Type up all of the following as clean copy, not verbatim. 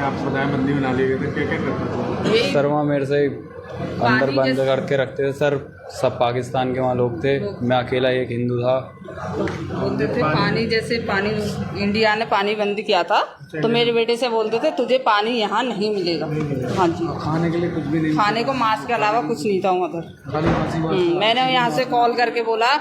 आप प्रधानमंत्री बना लिए गए थे, क्या क्या करते थे? सर वहाँ मेरे से अंदर बंद करके रखते थे सर। सब पाकिस्तान के वहाँ लोग थे, मैं अकेला एक हिंदू था। बोलते थे पानी, जैसे पानी इंडिया ने पानी बंद किया था तो मेरे बेटे से बोलते थे तुझे पानी यहाँ नहीं मिलेगा। हाँ जी, खाने के लिए कुछ भी नहीं, खाने को मांस के अलावा कुछ नहीं था उधर। खाली फांसी मैंने यहाँ से कॉल करके बोला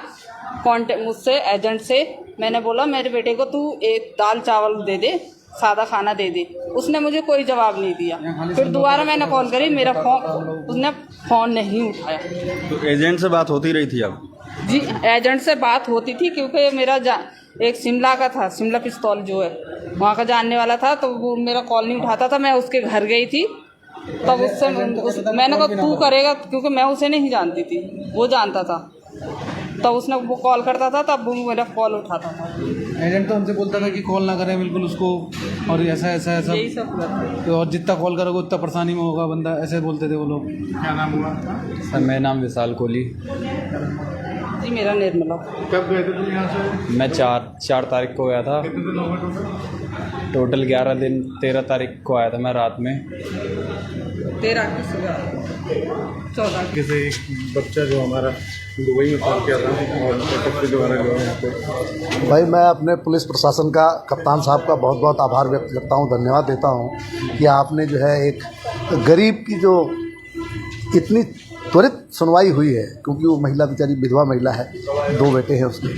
कॉन्टेक्ट मुझसे एजेंट से, मैंने बोला मेरे बेटे को तू एक दाल चावल दे दे, सादा खाना दे दे। उसने मुझे कोई जवाब नहीं दिया। फिर दोबारा मैंने कॉल करी, मेरा फोन उसने फ़ोन नहीं उठाया। तो एजेंट से बात होती रही थी अब? जी, एजेंट से बात होती थी क्योंकि मेरा एक शिमला का था, शिमला पिस्तौल जो है वहाँ का जानने वाला था, तो वो मेरा कॉल नहीं उठाता था। मैं उसके घर गई थी तब उससे मैंने कहा तू करेगा, क्योंकि मैं उसे नहीं जानती थी, वो जानता था। तो उसने वो कॉल करता था तब वो मेरा कॉल उठाता था। एजेंट तो हमसे बोलता था कि कॉल ना करें बिल्कुल उसको, और ऐसा ऐसा ऐसा, यही सब हुआ था। तो और जितना कॉल करोगे उतना परेशानी में होगा बंदा, ऐसे बोलते थे वो लोग। क्या नाम हुआ था? सर मेरा नाम विशाल कोहली। जी मेरा निर्मला। कब गए थे तुम यहाँ से? मैं चार तारीख को गया था। कितने दिन हो गए टोटल 11 दिन। 13 तारीख को आया था मैं रात में। 13 की सुबह 14 की। जैसे एक बच्चा जो हमारा दुबई में फंस गया था और के द्वारा जो है यहाँ पे, भाई मैं अपने पुलिस प्रशासन का, कप्तान साहब का बहुत बहुत आभार व्यक्त करता हूँ, धन्यवाद देता हूँ कि आपने जो है एक गरीब की जो इतनी त्वरित सुनवाई हुई है, क्योंकि वो महिला बेचारी विधवा महिला है, 2 बेटे हैं उसके,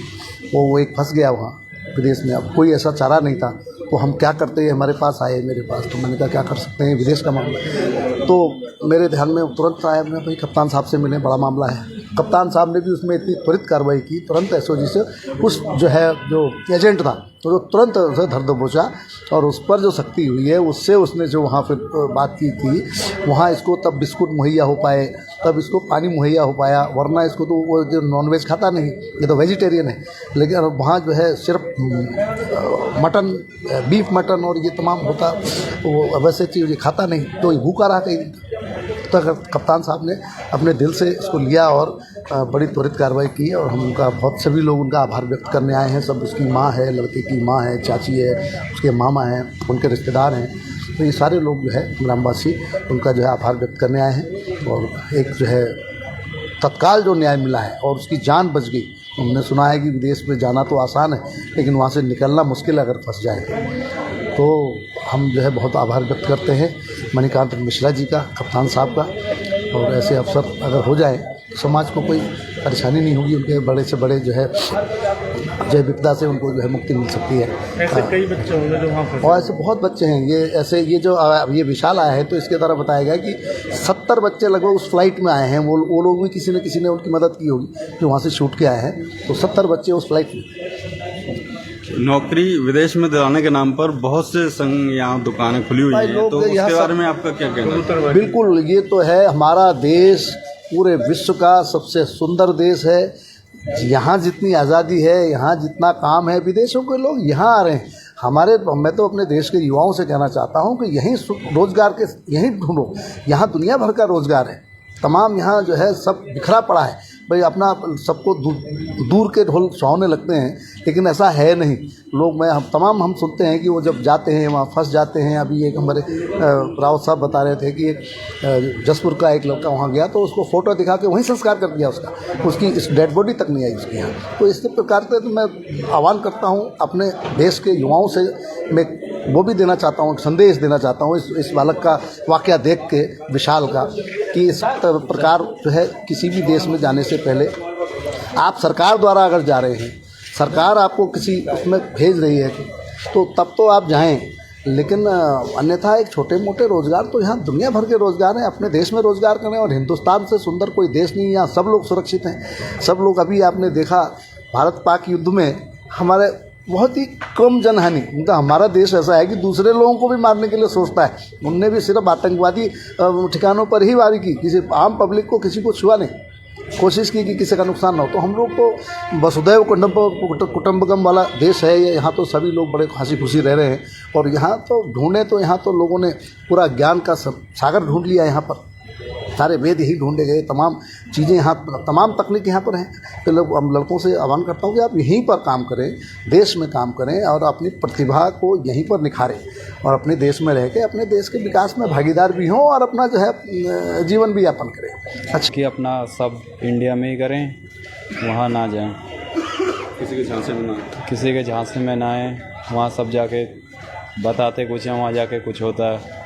वो एक फंस गया वहाँ विदेश में। अब कोई ऐसा चारा नहीं था, तो हम क्या करते हैं, हमारे पास आए मेरे पास, तो मैंने कहा क्या कर सकते हैं, विदेश का मामला। तो मेरे ध्यान में तुरंत आया, मैं भाई कप्तान साहब से मिले, बड़ा मामला है। कप्तान साहब ने भी उसमें इतनी त्वरित कार्रवाई की, तुरंत एसओजी से उस जो है जो एजेंट था तो जो तुरंत उसे धर दबोचा, और उस पर जो सख्ती हुई है उससे उसने जो वहाँ फिर बात की थी, वहाँ इसको तब बिस्कुट मुहैया हो पाए, तब इसको पानी मुहैया हो पाया, वरना इसको तो वो जो नॉनवेज खाता नहीं, ये तो वेजिटेरियन है, लेकिन वहाँ जो है सिर्फ मटन, बीफ मटन और ये तमाम होता, वो वैसे चीज़ खाता नहीं, तो ये भूखा रहा कहीं। तो कप्तान साहब ने अपने दिल से इसको लिया और बड़ी त्वरित कार्रवाई की, और हम उनका बहुत, सभी लोग उनका आभार व्यक्त करने आए हैं। सब उसकी माँ है, लड़के की माँ है, चाची है, उसके मामा हैं, उनके रिश्तेदार हैं, तो ये सारे लोग जो है ग्रामवासी उनका जो है आभार व्यक्त करने आए हैं। और एक जो है तत्काल जो न्याय मिला है और उसकी जान बच गई। हमने सुना है कि विदेश में जाना तो आसान है, लेकिन वहाँ से निकलना मुश्किल है अगर फंस जाए। तो हम जो है बहुत आभार व्यक्त करते हैं मणिकांत मिश्रा जी का, कप्तान साहब का, और ऐसे अवसर अगर हो जाए तो समाज को कोई परेशानी नहीं होगी, उनके बड़े से बड़े जो है विपदा से उनको जो है मुक्ति मिल सकती है। ऐसे कई बच्चे होंगे जो वहाँ फंसे, और ऐसे बहुत बच्चे हैं। ये ऐसे ये जो ये विशाल आया है तो इसके द्वारा बताया गया कि 70 बच्चे लगभग उस फ्लाइट में आए हैं। वो लोग भी किसी ने उनकी मदद की होगी जो वहाँ से छूट के आए हैं, तो 70 बच्चे उस फ्लाइट में। नौकरी विदेश में दिलाने के नाम पर बहुत से संघ यहाँ दुकानें खुली हुई हैं, तो उसके बारे में आपका क्या कहना है? बिल्कुल, ये तो है, हमारा देश पूरे विश्व का सबसे सुंदर देश है। यहाँ जितनी आज़ादी है, यहाँ जितना काम है, विदेशों के लोग यहाँ आ रहे हैं। मैं तो अपने देश के युवाओं से कहना चाहता हूँ कि यहीं रोज़गार के यहीं ढूंढो, यहाँ दुनिया भर का रोज़गार है, तमाम यहाँ जो है सब बिखरा पड़ा है। भाई अपना सबको दूर के ढोल सुहाने लगते हैं, लेकिन ऐसा है नहीं। लोग हम सुनते हैं कि वो जब जाते हैं वहाँ फंस जाते हैं। अभी एक हमारे रावत साहब बता रहे थे कि एक जसपुर का एक लड़का वहाँ गया तो उसको फ़ोटो दिखा के वहीं संस्कार कर दिया उसका, उसकी इस डेड बॉडी तक नहीं आई उसके यहाँ। तो इस प्रकार से तो मैं आह्वान करता हूँ अपने देश के युवाओं से, मैं वो भी देना चाहता हूँ, एक संदेश देना चाहता हूँ इस बालक का वाक़या देख के, विशाल का, कि इस प्रकार जो है किसी भी देश में जाने से पहले आप सरकार द्वारा अगर जा रहे हैं, सरकार आपको किसी उसमें भेज रही है तो तब तो आप जाएं, लेकिन अन्यथा एक छोटे मोटे रोज़गार तो यहाँ दुनिया भर के रोज़गार हैं। अपने देश में रोज़गार करें, और हिंदुस्तान से सुंदर कोई देश नहीं। यहाँ सब लोग सुरक्षित हैं, सब लोग। अभी आपने देखा भारत पाक युद्ध में हमारे बहुत ही कम जनहानि, मतलब हमारा देश ऐसा है कि दूसरे लोगों को भी मारने के लिए सोचता है। उनने भी सिर्फ आतंकवादी ठिकानों पर ही वारी की, किसी आम पब्लिक को किसी को छुआ नहीं, कोशिश की कि किसी का नुकसान ना हो। तो हम लोग तो वसुधैव कुटुंबकम वाला देश है ये, यहाँ तो सभी लोग बड़े हंसी खुशी रह रहे हैं। और यहाँ तो ढूंढे तो यहाँ तो लोगों ने पूरा ज्ञान का सागर ढूंढ लिया यहाँ पर। सारे वेद यही ढूंढे गए, तमाम चीज़ें यहाँ, तमाम तकनीक यहाँ पर हैं। तो हम लड़कों से आह्वान करता हूँ कि आप यहीं पर काम करें, देश में काम करें और अपनी प्रतिभा को यहीं पर निखारें और अपने देश में रह के अपने देश के विकास में भागीदार भी हों और अपना जो है जीवन भी यापन करें। अच्छा कि अपना सब इंडिया में ही करें, वहाँ ना जाएं, किसी के झांसे में ना, किसी के झांसे में ना आए। वहाँ सब जाके बताते कुछ हैं, वहाँ जाके कुछ होता है।